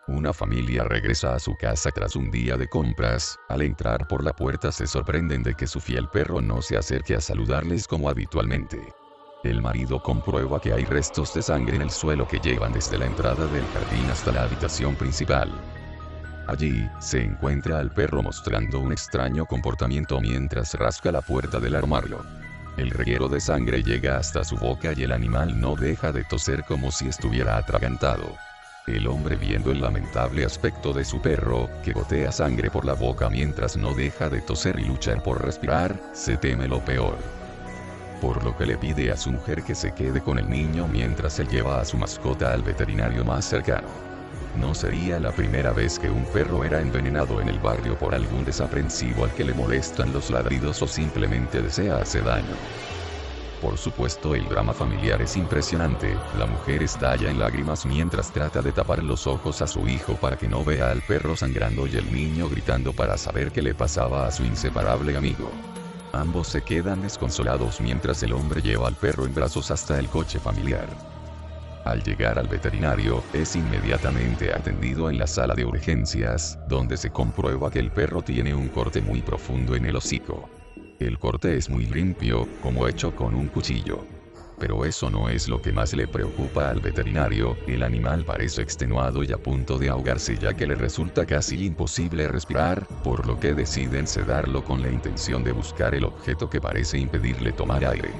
Una familia regresa a su casa tras un día de compras. Al entrar por la puerta se sorprenden de que su fiel perro no se acerque a saludarles como habitualmente. El marido comprueba que hay restos de sangre en el suelo que llevan desde la entrada del jardín hasta la habitación principal. Allí, se encuentra al perro mostrando un extraño comportamiento mientras rasca la puerta del armario. El reguero de sangre llega hasta su boca y el animal no deja de toser como si estuviera atragantado. El hombre, viendo el lamentable aspecto de su perro, que gotea sangre por la boca mientras no deja de toser y luchar por respirar, se teme lo peor. Por lo que le pide a su mujer que se quede con el niño mientras él lleva a su mascota al veterinario más cercano. No sería la primera vez que un perro era envenenado en el barrio por algún desaprensivo al que le molestan los ladridos o simplemente desea hacer daño. Por supuesto, el drama familiar es impresionante. La mujer estalla en lágrimas mientras trata de tapar los ojos a su hijo para que no vea al perro sangrando y el niño gritando para saber qué le pasaba a su inseparable amigo. Ambos se quedan desconsolados mientras el hombre lleva al perro en brazos hasta el coche familiar. Al llegar al veterinario, es inmediatamente atendido en la sala de urgencias, donde se comprueba que el perro tiene un corte muy profundo en el hocico. El corte es muy limpio, como hecho con un cuchillo. Pero eso no es lo que más le preocupa al veterinario. El animal parece extenuado y a punto de ahogarse, ya que le resulta casi imposible respirar, por lo que deciden sedarlo con la intención de buscar el objeto que parece impedirle tomar aire.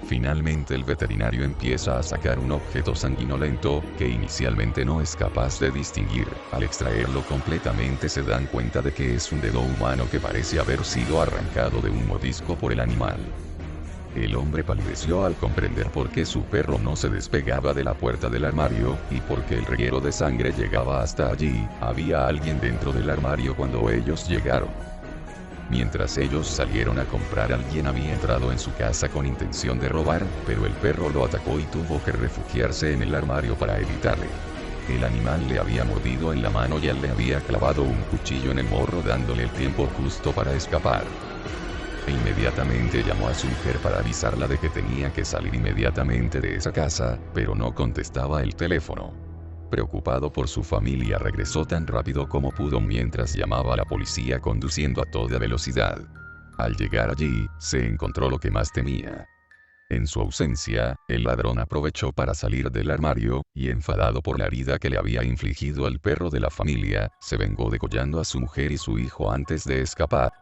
Finalmente el veterinario empieza a sacar un objeto sanguinolento, que inicialmente no es capaz de distinguir. Al extraerlo completamente se dan cuenta de que es un dedo humano que parece haber sido arrancado de un mordisco por el animal. El hombre palideció al comprender por qué su perro no se despegaba de la puerta del armario, y por qué el reguero de sangre llegaba hasta allí. Había alguien dentro del armario cuando ellos llegaron. Mientras ellos salieron a comprar, alguien había entrado en su casa con intención de robar, pero el perro lo atacó y tuvo que refugiarse en el armario para evitarle. El animal le había mordido en la mano y él le había clavado un cuchillo en el morro, dándole el tiempo justo para escapar. Inmediatamente llamó a su mujer para avisarla de que tenía que salir inmediatamente de esa casa, pero no contestaba el teléfono. Preocupado por su familia, regresó tan rápido como pudo mientras llamaba a la policía conduciendo a toda velocidad. Al llegar allí, se encontró lo que más temía. En su ausencia, el ladrón aprovechó para salir del armario, y enfadado por la herida que le había infligido al perro de la familia, se vengó degollando a su mujer y su hijo antes de escapar.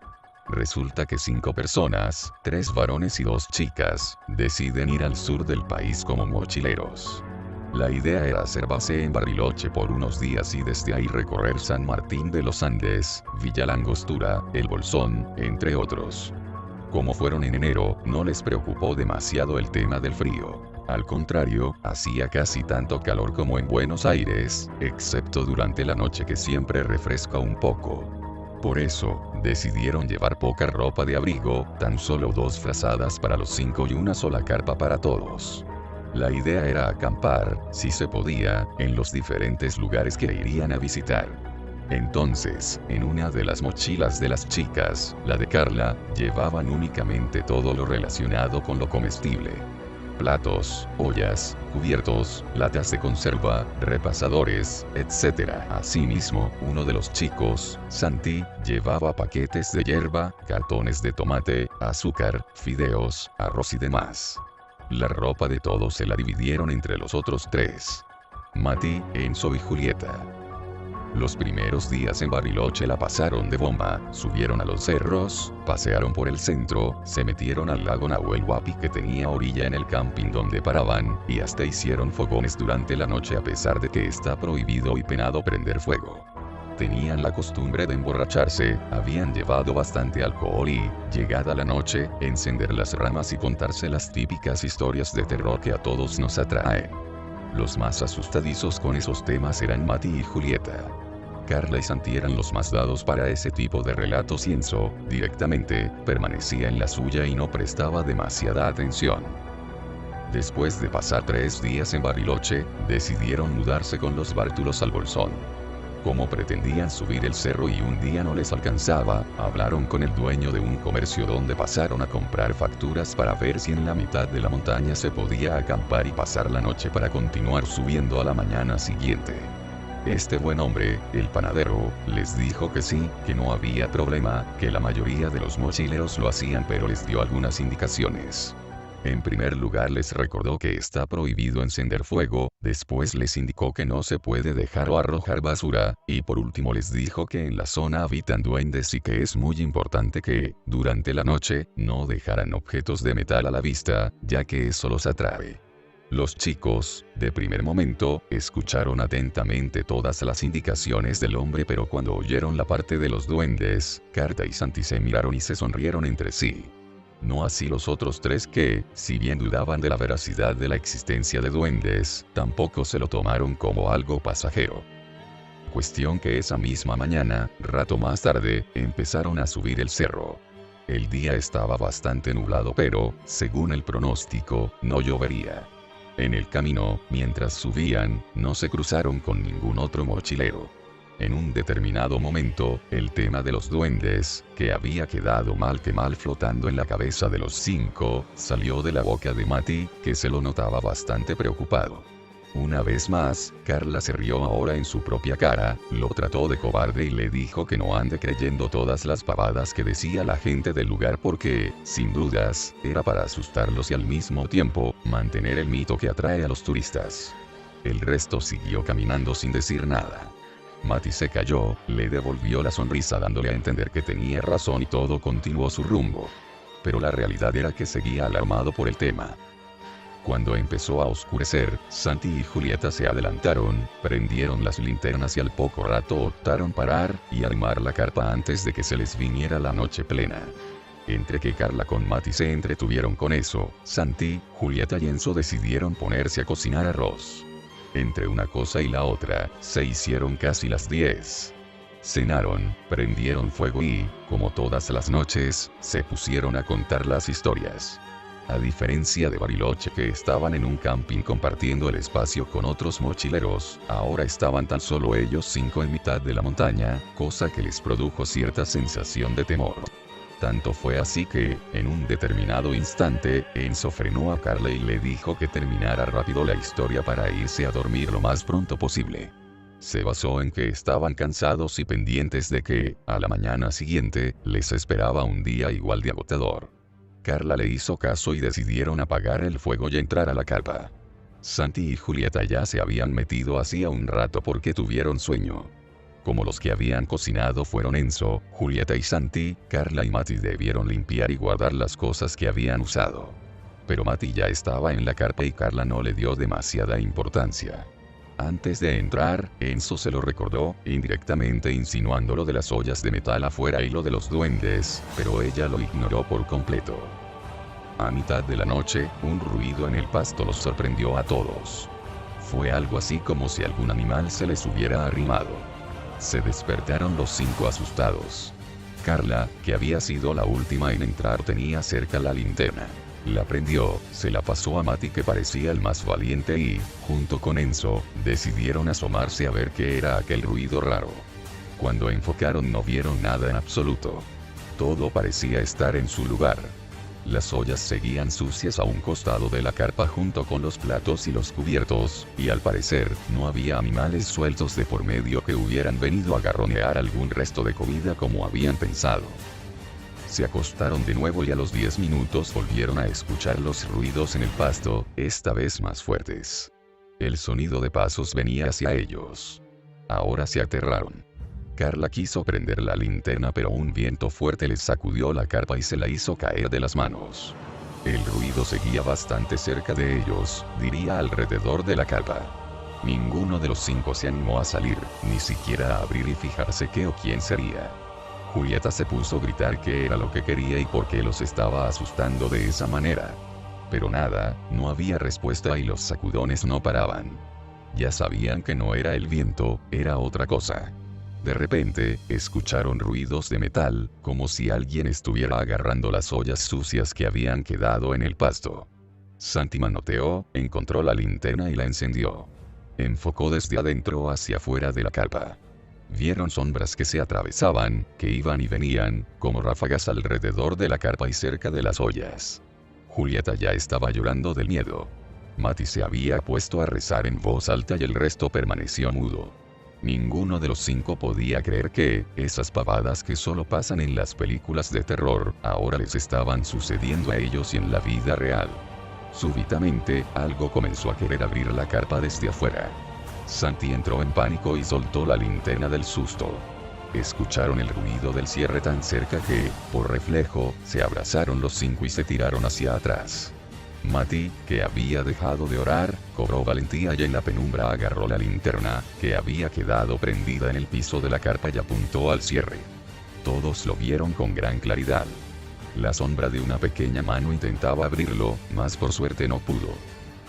Resulta que 5 personas, 3 varones y 2 chicas, deciden ir al sur del país como mochileros. La idea era hacer base en Bariloche por unos días y desde ahí recorrer San Martín de los Andes, Villa La Angostura, El Bolsón, entre otros. Como fueron en enero, no les preocupó demasiado el tema del frío. Al contrario, hacía casi tanto calor como en Buenos Aires, excepto durante la noche, que siempre refresca un poco. Por eso, decidieron llevar poca ropa de abrigo, tan solo 2 frazadas para los 5 y una sola carpa para todos. La idea era acampar, si se podía, en los diferentes lugares que irían a visitar. Entonces, en una de las mochilas de las chicas, la de Carla, llevaban únicamente todo lo relacionado con lo comestible. Platos, ollas, cubiertos, latas de conserva, repasadores, etc. Asimismo, uno de los chicos, Santi, llevaba paquetes de hierba, cartones de tomate, azúcar, fideos, arroz y demás. La ropa de todos se la dividieron entre los otros 3. Mati, Enzo y Julieta. Los primeros días en Bariloche la pasaron de bomba. Subieron a los cerros, pasearon por el centro, se metieron al lago Nahuel Huapi, que tenía orilla en el camping donde paraban, y hasta hicieron fogones durante la noche, a pesar de que está prohibido y penado prender fuego. Tenían la costumbre de emborracharse, habían llevado bastante alcohol y, llegada la noche, encender las ramas y contarse las típicas historias de terror que a todos nos atraen. Los más asustadizos con esos temas eran Mati y Julieta. Carla y Santi eran los más dados para ese tipo de relatos y Enzo, directamente, permanecía en la suya y no prestaba demasiada atención. Después de pasar 3 días en Bariloche, decidieron mudarse con los bártulos al Bolsón. Como pretendían subir el cerro y un día no les alcanzaba, hablaron con el dueño de un comercio donde pasaron a comprar facturas para ver si en la mitad de la montaña se podía acampar y pasar la noche para continuar subiendo a la mañana siguiente. Este buen hombre, el panadero, les dijo que sí, que no había problema, que la mayoría de los mochileros lo hacían, pero les dio algunas indicaciones. En primer lugar les recordó que está prohibido encender fuego, después les indicó que no se puede dejar o arrojar basura, y por último les dijo que en la zona habitan duendes y que es muy importante que, durante la noche, no dejaran objetos de metal a la vista, ya que eso los atrae. Los chicos, de primer momento, escucharon atentamente todas las indicaciones del hombre, pero cuando oyeron la parte de los duendes, Carla y Santi se miraron y se sonrieron entre sí. No así los otros 3 que, si bien dudaban de la veracidad de la existencia de duendes, tampoco se lo tomaron como algo pasajero. Cuestión que esa misma mañana, rato más tarde, empezaron a subir el cerro. El día estaba bastante nublado, pero, según el pronóstico, no llovería. En el camino, mientras subían, no se cruzaron con ningún otro mochilero. En un determinado momento, el tema de los duendes, que había quedado mal que mal flotando en la cabeza de los 5, salió de la boca de Mati, que se lo notaba bastante preocupado. Una vez más, Carla se rió ahora en su propia cara, lo trató de cobarde y le dijo que no ande creyendo todas las pavadas que decía la gente del lugar porque, sin dudas, era para asustarlos y al mismo tiempo, mantener el mito que atrae a los turistas. El resto siguió caminando sin decir nada. Mati se calló, le devolvió la sonrisa dándole a entender que tenía razón y todo continuó su rumbo. Pero la realidad era que seguía alarmado por el tema. Cuando empezó a oscurecer, Santi y Julieta se adelantaron, prendieron las linternas y al poco rato optaron parar y armar la carpa antes de que se les viniera la noche plena. Entre que Carla con Mati se entretuvieron con eso, Santi, Julieta y Enzo decidieron ponerse a cocinar arroz. Entre una cosa y la otra, se hicieron casi las 10. Cenaron, prendieron fuego y, como todas las noches, se pusieron a contar las historias. A diferencia de Bariloche, que estaban en un camping compartiendo el espacio con otros mochileros, ahora estaban tan solo ellos 5 en mitad de la montaña, cosa que les produjo cierta sensación de temor. Tanto fue así que, en un determinado instante, Enzo frenó a Carla y le dijo que terminara rápido la historia para irse a dormir lo más pronto posible. Se basó en que estaban cansados y pendientes de que, a la mañana siguiente, les esperaba un día igual de agotador. Carla le hizo caso y decidieron apagar el fuego y entrar a la carpa. Santi y Julieta ya se habían metido hacía un rato porque tuvieron sueño. Como los que habían cocinado fueron Enzo, Julieta y Santi, Carla y Mati debieron limpiar y guardar las cosas que habían usado. Pero Mati ya estaba en la carpa y Carla no le dio demasiada importancia. Antes de entrar, Enzo se lo recordó, indirectamente insinuando lo de las ollas de metal afuera y lo de los duendes, pero ella lo ignoró por completo. A mitad de la noche, un ruido en el pasto los sorprendió a todos. Fue algo así como si algún animal se les hubiera arrimado. Se despertaron los 5 asustados. Carla, que había sido la última en entrar, tenía cerca la linterna. La prendió, se la pasó a Mati, que parecía el más valiente, y, junto con Enzo, decidieron asomarse a ver qué era aquel ruido raro. Cuando enfocaron no vieron nada en absoluto. Todo parecía estar en su lugar. Las ollas seguían sucias a un costado de la carpa junto con los platos y los cubiertos, y al parecer, no había animales sueltos de por medio que hubieran venido a garronear algún resto de comida como habían pensado. Se acostaron de nuevo y a los 10 minutos volvieron a escuchar los ruidos en el pasto, esta vez más fuertes. El sonido de pasos venía hacia ellos. Ahora se aterraron. Carla quiso prender la linterna, pero un viento fuerte les sacudió la carpa y se la hizo caer de las manos. El ruido seguía bastante cerca de ellos, diría alrededor de la carpa. Ninguno de los 5 se animó a salir, ni siquiera a abrir y fijarse qué o quién sería. Julieta se puso a gritar qué era lo que quería y por qué los estaba asustando de esa manera. Pero nada, no había respuesta y los sacudones no paraban. Ya sabían que no era el viento, era otra cosa. De repente, escucharon ruidos de metal, como si alguien estuviera agarrando las ollas sucias que habían quedado en el pasto. Santi manoteó, encontró la linterna y la encendió. Enfocó desde adentro hacia afuera de la carpa. Vieron sombras que se atravesaban, que iban y venían, como ráfagas alrededor de la carpa y cerca de las ollas. Julieta ya estaba llorando del miedo. Mati se había puesto a rezar en voz alta y el resto permaneció mudo. Ninguno de los 5 podía creer que, esas pavadas que solo pasan en las películas de terror, ahora les estaban sucediendo a ellos y en la vida real. Súbitamente, algo comenzó a querer abrir la carpa desde afuera. Santi entró en pánico y soltó la linterna del susto. Escucharon el ruido del cierre tan cerca que, por reflejo, se abrazaron los 5 y se tiraron hacia atrás. Mati, que había dejado de orar, cobró valentía y en la penumbra agarró la linterna, que había quedado prendida en el piso de la carpa y apuntó al cierre. Todos lo vieron con gran claridad. La sombra de una pequeña mano intentaba abrirlo, mas por suerte no pudo.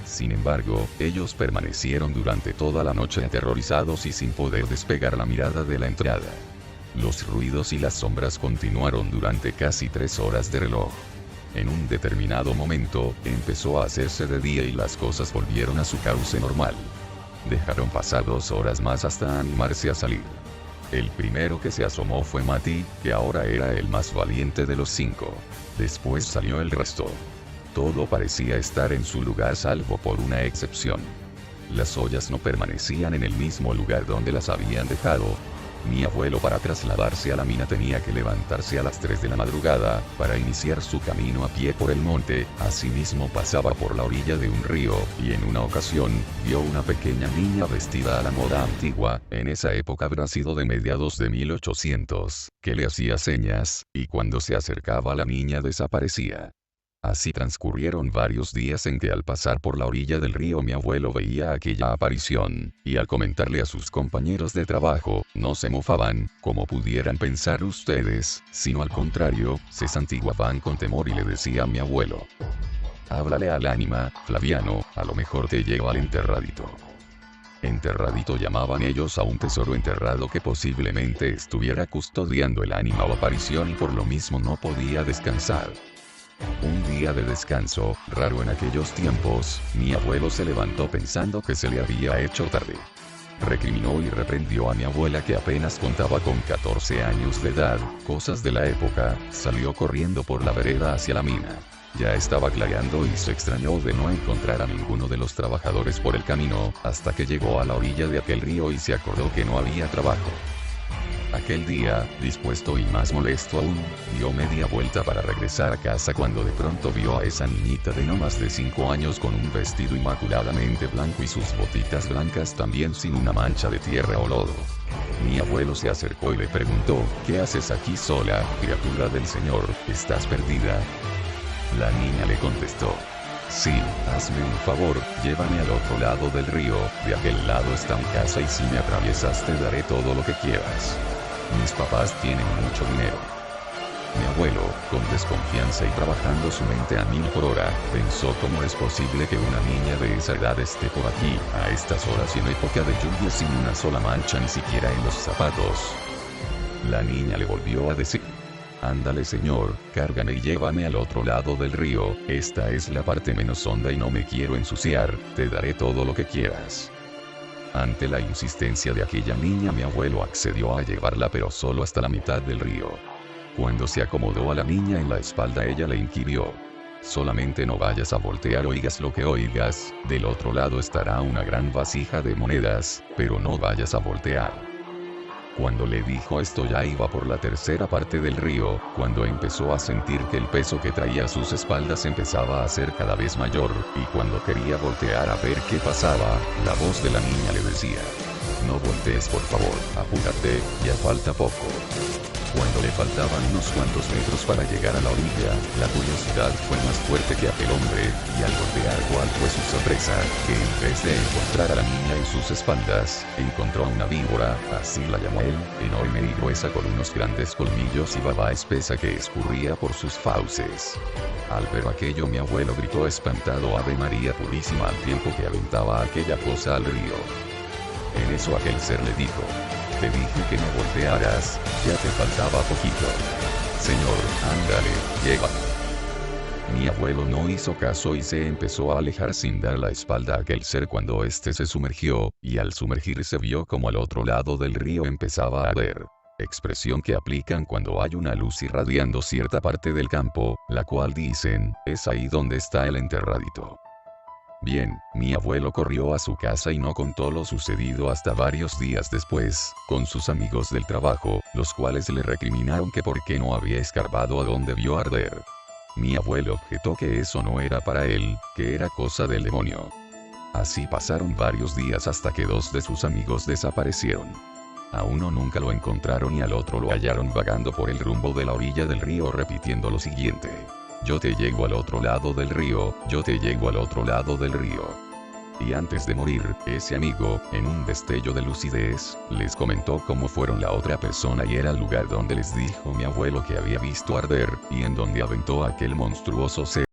Sin embargo, ellos permanecieron durante toda la noche aterrorizados y sin poder despegar la mirada de la entrada. Los ruidos y las sombras continuaron durante casi 3 horas de reloj. En un determinado momento, empezó a hacerse de día y las cosas volvieron a su cauce normal. Dejaron pasar 2 horas más hasta animarse a salir. El primero que se asomó fue Mati, que ahora era el más valiente de los 5. Después salió el resto. Todo parecía estar en su lugar salvo por una excepción. Las ollas no permanecían en el mismo lugar donde las habían dejado. Mi abuelo, para trasladarse a la mina, tenía que levantarse a las 3 de la madrugada, para iniciar su camino a pie por el monte. Asimismo pasaba por la orilla de un río, y en una ocasión, vio una pequeña niña vestida a la moda antigua, en esa época habrá sido de mediados de 1800, que le hacía señas, y cuando se acercaba a la niña desaparecía. Así transcurrieron varios días en que al pasar por la orilla del río mi abuelo veía aquella aparición, y al comentarle a sus compañeros de trabajo, no se mofaban, como pudieran pensar ustedes, sino al contrario, se santiguaban con temor y le decía a mi abuelo: háblale al ánima, Flaviano, a lo mejor te lleva al enterradito. Enterradito llamaban ellos a un tesoro enterrado que posiblemente estuviera custodiando el ánima o aparición y por lo mismo no podía descansar. Un día de descanso, raro en aquellos tiempos, mi abuelo se levantó pensando que se le había hecho tarde. Recriminó y reprendió a mi abuela, que apenas contaba con 14 años de edad, cosas de la época, salió corriendo por la vereda hacia la mina. Ya estaba clareando y se extrañó de no encontrar a ninguno de los trabajadores por el camino, hasta que llegó a la orilla de aquel río y se acordó que no había trabajo. Aquel día, dispuesto y más molesto aún, dio media vuelta para regresar a casa cuando de pronto vio a esa niñita de no más de 5 años con un vestido inmaculadamente blanco y sus botitas blancas también sin una mancha de tierra o lodo. Mi abuelo se acercó y le preguntó: ¿qué haces aquí sola, criatura del Señor? ¿Estás perdida? La niña le contestó: sí, hazme un favor, llévame al otro lado del río, de aquel lado está mi casa y si me atraviesas te daré todo lo que quieras. Mis papás tienen mucho dinero. Mi abuelo, con desconfianza y trabajando su mente a 1000 por hora, pensó: ¿cómo es posible que una niña de esa edad esté por aquí, a estas horas y en época de lluvia sin una sola mancha ni siquiera en los zapatos? La niña le volvió a decir: ándale señor, cárgame y llévame al otro lado del río, esta es la parte menos honda y no me quiero ensuciar, te daré todo lo que quieras. Ante la insistencia de aquella niña, mi abuelo accedió a llevarla, pero solo hasta la mitad del río. Cuando se acomodó a la niña en la espalda, ella le inquirió: solamente no vayas a voltear, oigas lo que oigas, del otro lado estará una gran vasija de monedas, pero no vayas a voltear. Cuando le dijo esto ya iba por la tercera parte del río, cuando empezó a sentir que el peso que traía a sus espaldas empezaba a ser cada vez mayor, y cuando quería voltear a ver qué pasaba, la voz de la niña le decía: no voltees por favor, apúrate, ya falta poco. Cuando le faltaban unos cuantos metros para llegar a la orilla, la curiosidad fue más fuerte que aquel hombre, y al voltear cuál fue su sorpresa, que en vez de encontrar a la niña en sus espaldas, encontró a una víbora, así la llamó él, enorme y gruesa con unos grandes colmillos y baba espesa que escurría por sus fauces. Al ver aquello mi abuelo gritó espantado: Ave María Purísima, al tiempo que aventaba aquella cosa al río. En eso aquel ser le dijo: te dije que no voltearas, ya te faltaba poquito. Señor, ándale, llévame. Mi abuelo no hizo caso y se empezó a alejar sin dar la espalda a aquel ser cuando éste se sumergió, y al sumergirse vio como al otro lado del río empezaba a arder. Expresión que aplican cuando hay una luz irradiando cierta parte del campo, la cual dicen, es ahí donde está el enterradito. Bien, mi abuelo corrió a su casa y no contó lo sucedido hasta varios días después, con sus amigos del trabajo, los cuales le recriminaron que por qué no había escarbado a donde vio arder. Mi abuelo objetó que eso no era para él, que era cosa del demonio. Así pasaron varios días hasta que dos de sus amigos desaparecieron. A uno nunca lo encontraron y al otro lo hallaron vagando por el rumbo de la orilla del río repitiendo lo siguiente: yo te llego al otro lado del río, yo te llego al otro lado del río. Y antes de morir, ese amigo, en un destello de lucidez, les comentó cómo fueron la otra persona y era el lugar donde les dijo mi abuelo que había visto arder, y en donde aventó aquel monstruoso ser.